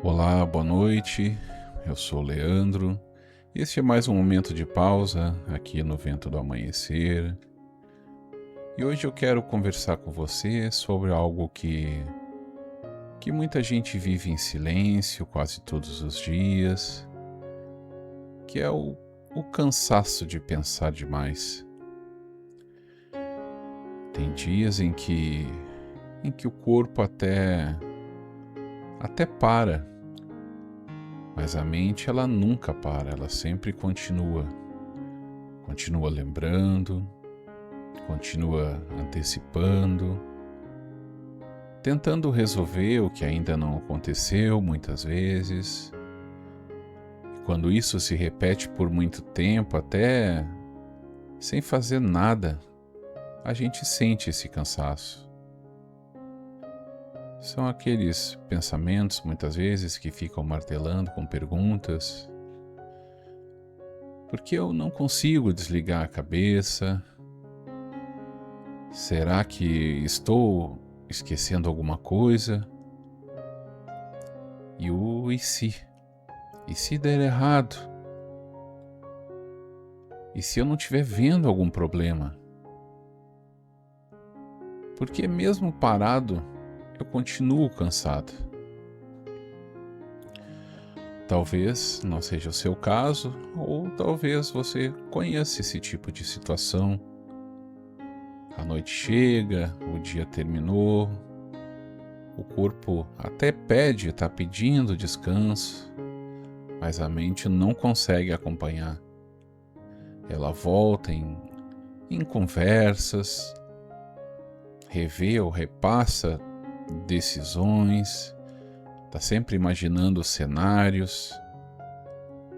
Olá, boa noite. Eu sou o Leandro. Este é mais um momento de pausa aqui no Vento do Amanhecer. E hoje eu quero conversar com você sobre algo que muita gente vive em silêncio quase todos os dias, que é o cansaço de pensar demais. Tem dias em que o corpo até para, mas a mente ela nunca para, ela sempre continua lembrando, continua antecipando, tentando resolver o que ainda não aconteceu muitas vezes. E quando isso se repete por muito tempo, até sem fazer nada, a gente sente esse cansaço. São aqueles pensamentos, muitas vezes, que ficam martelando com perguntas. Por que eu não consigo desligar a cabeça? Será que estou esquecendo alguma coisa? E se? E se der errado? E se eu não estiver vendo algum problema? Porque mesmo parado, eu continuo cansado. Talvez não seja o seu caso, ou talvez você conheça esse tipo de situação. A noite chega, o dia terminou, o corpo até está pedindo descanso, mas a mente não consegue acompanhar. Ela volta em conversas, revê ou repassa decisões, está sempre imaginando cenários,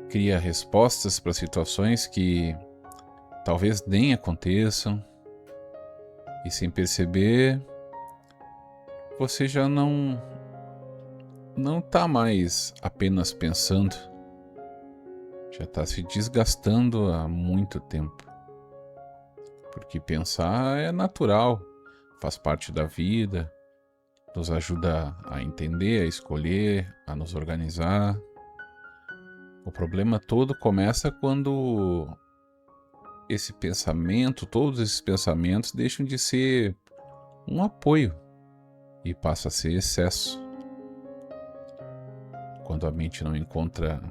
cria respostas para situações que talvez nem aconteçam, e sem perceber, você já não está mais apenas pensando, já está se desgastando há muito tempo. Porque pensar é natural, faz parte da vida, nos ajuda a entender, a escolher, a nos organizar. O problema todo começa quando todos esses pensamentos deixam de ser um apoio e passa a ser excesso. Quando a mente não encontra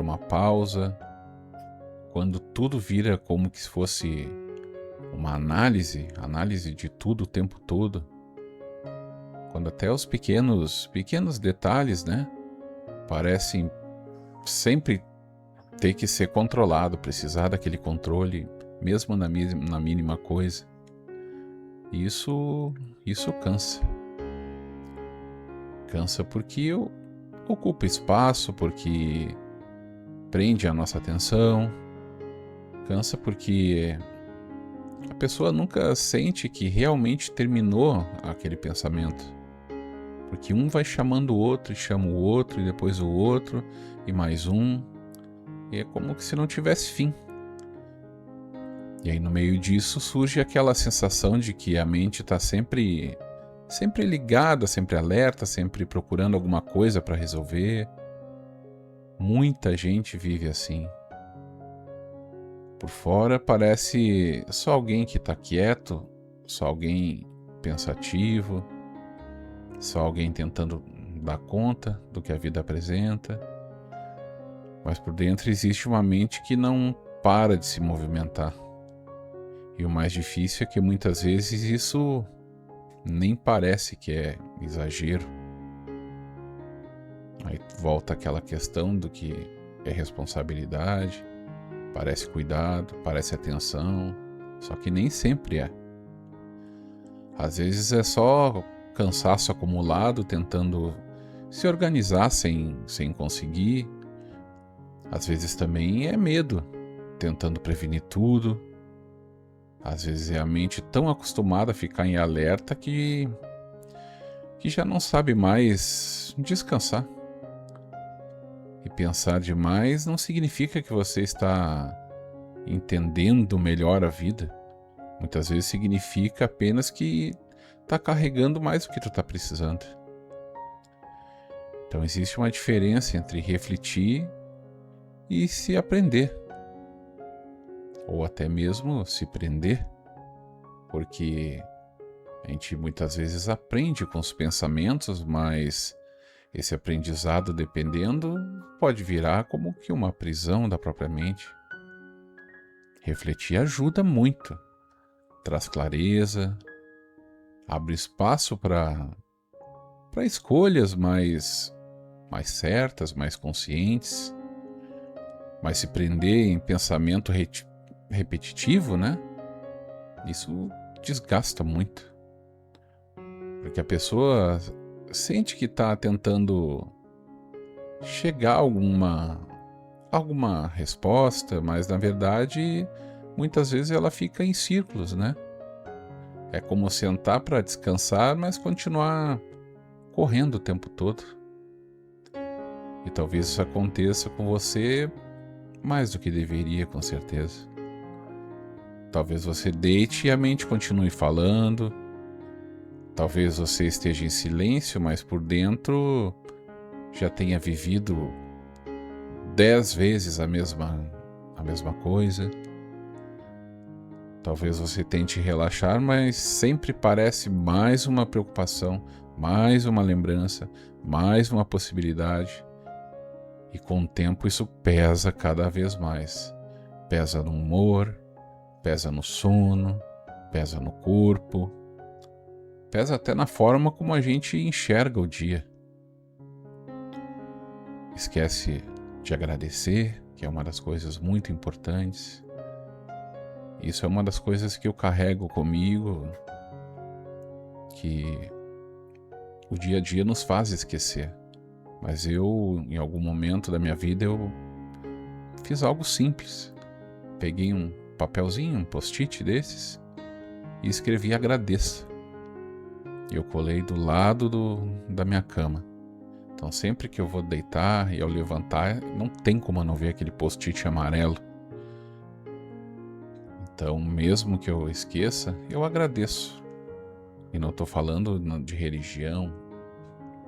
uma pausa, quando tudo vira como se fosse uma análise de tudo o tempo todo, quando até os pequenos detalhes, parecem sempre ter que ser controlado, precisar daquele controle, mesmo na mínima coisa. Isso cansa. Cansa porque ocupa espaço, porque prende a nossa atenção. Cansa porque a pessoa nunca sente que realmente terminou aquele pensamento. Porque um vai chamando o outro, e chama o outro, e depois o outro, e mais um. E é como se não tivesse fim. E aí no meio disso surge aquela sensação de que a mente está sempre ligada, sempre alerta, sempre procurando alguma coisa para resolver. Muita gente vive assim. Por fora parece só alguém que está quieto, só alguém pensativo, só alguém tentando dar conta do que a vida apresenta. Mas por dentro existe uma mente que não para de se movimentar. E o mais difícil é que muitas vezes isso nem parece que é exagero. Aí volta aquela questão do que é responsabilidade, parece cuidado, parece atenção, só que nem sempre é. Às vezes é só cansaço acumulado tentando se organizar sem conseguir. Às vezes também é medo, tentando prevenir tudo. Às vezes é a mente tão acostumada a ficar em alerta que já não sabe mais descansar. E pensar demais não significa que você está entendendo melhor a vida. Muitas vezes significa apenas que está carregando mais do que tu está precisando. Então existe uma diferença entre refletir e se aprender, ou até mesmo se prender, porque a gente muitas vezes aprende com os pensamentos, mas esse aprendizado, dependendo, pode virar como que uma prisão da própria mente. Refletir ajuda muito, traz clareza, abre espaço para escolhas mais certas, mais conscientes, mas se prender em pensamento repetitivo, né? Isso desgasta muito, porque a pessoa sente que está tentando chegar a alguma resposta, mas na verdade muitas vezes ela fica em círculos, né? É como sentar para descansar, mas continuar correndo o tempo todo. E talvez isso aconteça com você mais do que deveria, com certeza. Talvez você deite e a mente continue falando. Talvez você esteja em silêncio, mas por dentro já tenha vivido 10 vezes a mesma coisa. Talvez você tente relaxar, mas sempre parece mais uma preocupação, mais uma lembrança, mais uma possibilidade. E com o tempo isso pesa cada vez mais. Pesa no humor, pesa no sono, pesa no corpo, pesa até na forma como a gente enxerga o dia. Esquece de agradecer, que é uma das coisas muito importantes. Isso é uma das coisas que eu carrego comigo, que o dia a dia nos faz esquecer. Mas eu, em algum momento da minha vida, eu fiz algo simples. Peguei um papelzinho, um post-it desses, e escrevi agradeça. E eu colei do lado da minha cama. Então sempre que eu vou deitar e ao levantar, não tem como eu não ver aquele post-it amarelo. Então mesmo que eu esqueça, eu agradeço. E não estou falando de religião,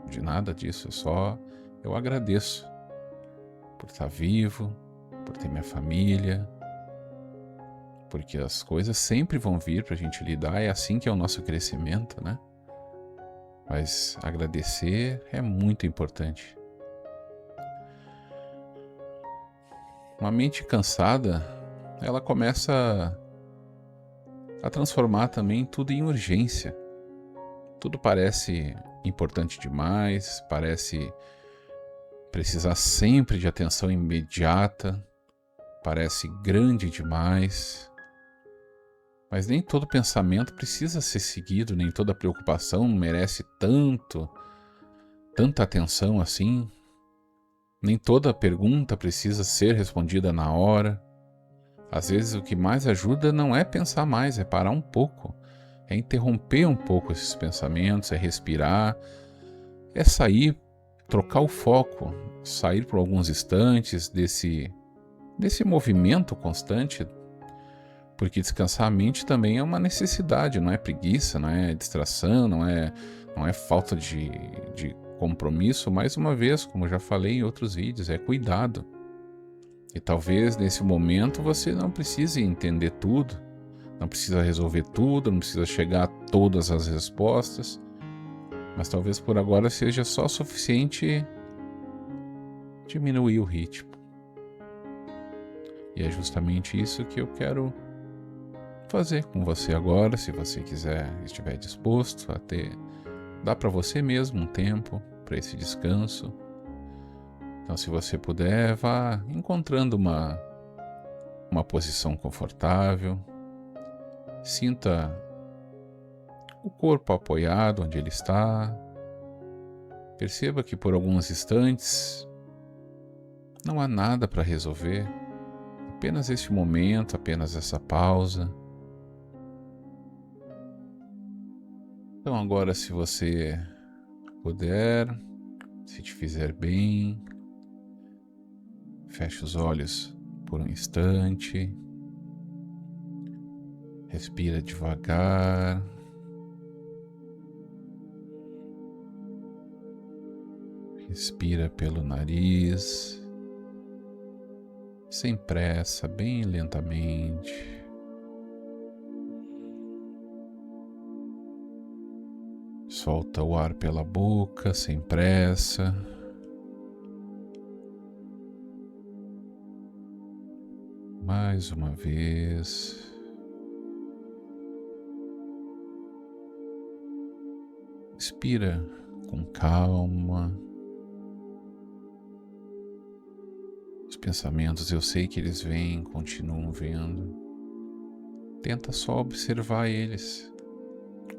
de nada disso, é só eu agradeço por estar vivo, por ter minha família, porque as coisas sempre vão vir pra gente lidar, é assim que é o nosso crescimento, né? Mas agradecer é muito importante. Uma mente cansada, ela começa a transformar também tudo em urgência. Tudo parece importante demais, parece precisar sempre de atenção imediata, parece grande demais. Mas nem todo pensamento precisa ser seguido, nem toda preocupação merece tanta atenção assim. Nem toda pergunta precisa ser respondida na hora. Às vezes o que mais ajuda não é pensar mais, é parar um pouco, é interromper um pouco esses pensamentos, é respirar, é sair, trocar o foco, sair por alguns instantes desse movimento constante, porque descansar a mente também é uma necessidade, não é preguiça, não é distração, não é falta de compromisso. Mais uma vez, como eu já falei em outros vídeos, é cuidado. E talvez nesse momento você não precise entender tudo, não precisa resolver tudo, não precisa chegar a todas as respostas, mas talvez por agora seja só suficiente diminuir o ritmo. E é justamente isso que eu quero fazer com você agora, se você estiver disposto a dar para você mesmo um tempo para esse descanso. Então, se você puder, vá encontrando uma posição confortável. Sinta o corpo apoiado onde ele está. Perceba que por alguns instantes não há nada para resolver. Apenas este momento, apenas essa pausa. Então agora, se você puder, se te fizer bem, feche os olhos por um instante, respira devagar, Expira pelo nariz, sem pressa, bem lentamente. Solta o ar pela boca, sem pressa. Mais uma vez. Expira com calma. Os pensamentos, eu sei que eles vêm, continuam vendo. Tenta só observar eles.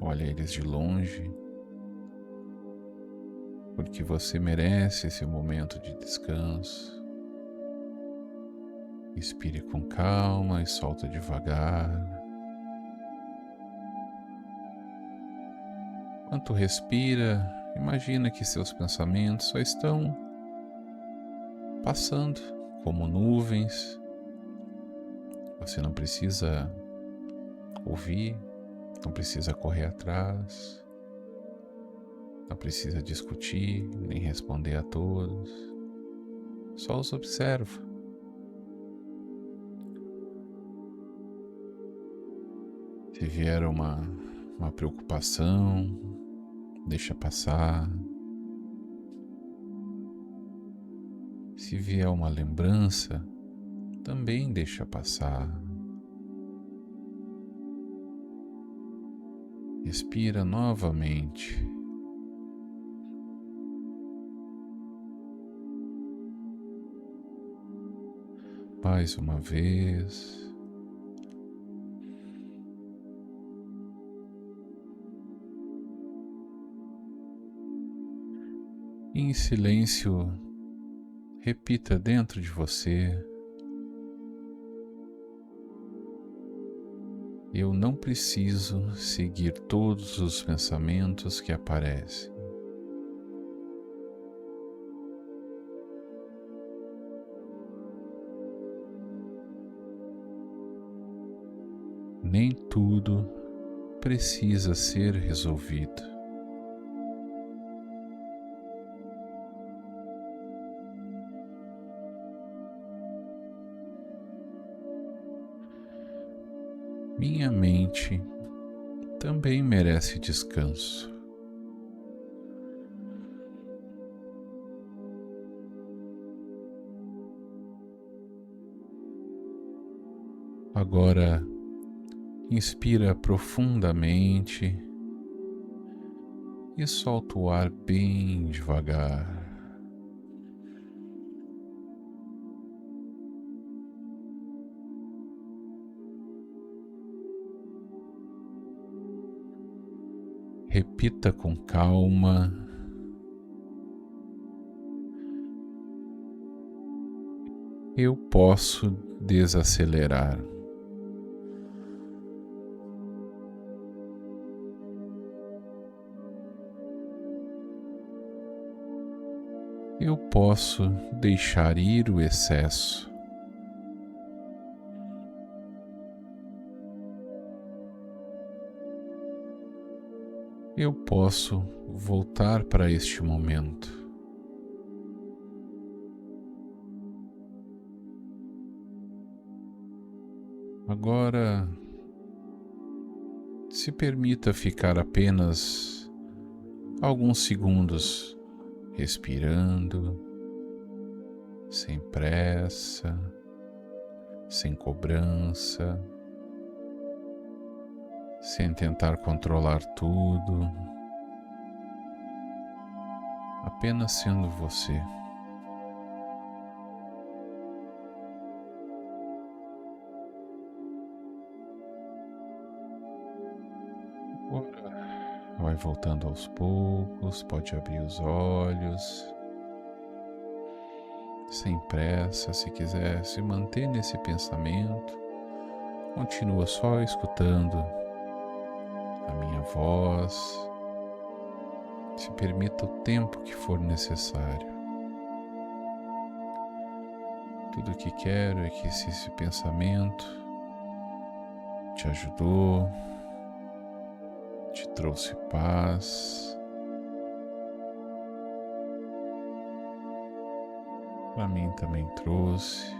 Olha eles de longe. Porque você merece esse momento de descanso. Inspire com calma e solta devagar. Enquanto respira, imagina que seus pensamentos só estão passando como nuvens. Você não precisa ouvir, não precisa correr atrás, não precisa discutir, nem responder a todos. Só os observa. Se vier uma preocupação, deixa passar. Se vier uma lembrança, também deixa passar. Respira novamente. Mais uma vez. E em silêncio, repita dentro de você: eu não preciso seguir todos os pensamentos que aparecem. Nem tudo precisa ser resolvido. Minha mente também merece descanso. Agora, inspira profundamente e solta o ar bem devagar. Repita com calma: eu posso desacelerar. Eu posso deixar ir o excesso. Eu posso voltar para este momento. Agora, se permita ficar apenas alguns segundos respirando, sem pressa, sem cobrança, sem tentar controlar tudo, apenas sendo você. Agora vai voltando aos poucos, pode abrir os olhos, sem pressa. Se quiser se manter nesse pensamento, continua só escutando a minha voz. Se permita o tempo que for necessário. Tudo o que quero é que se esse pensamento te ajudou, te trouxe paz, para mim também trouxe,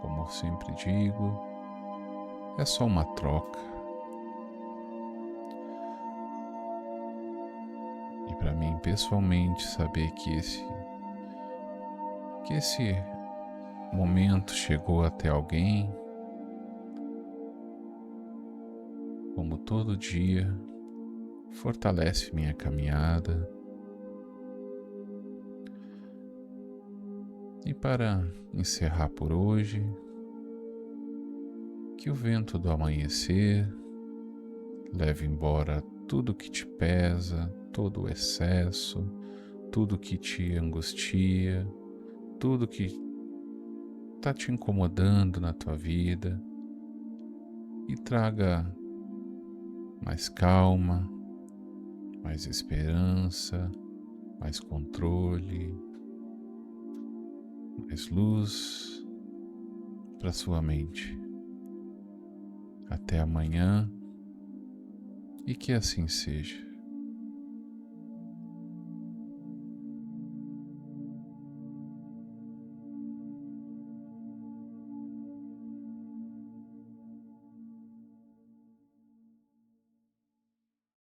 como eu sempre digo, é só uma troca. E para mim, pessoalmente, saber que esse momento chegou até alguém, como todo dia, fortalece minha caminhada. E para encerrar por hoje, que o vento do amanhecer leve embora tudo que te pesa, todo o excesso, tudo que te angustia, tudo que está te incomodando na tua vida e traga mais calma, mais esperança, mais controle, mais luz para sua mente. Até amanhã e que assim seja.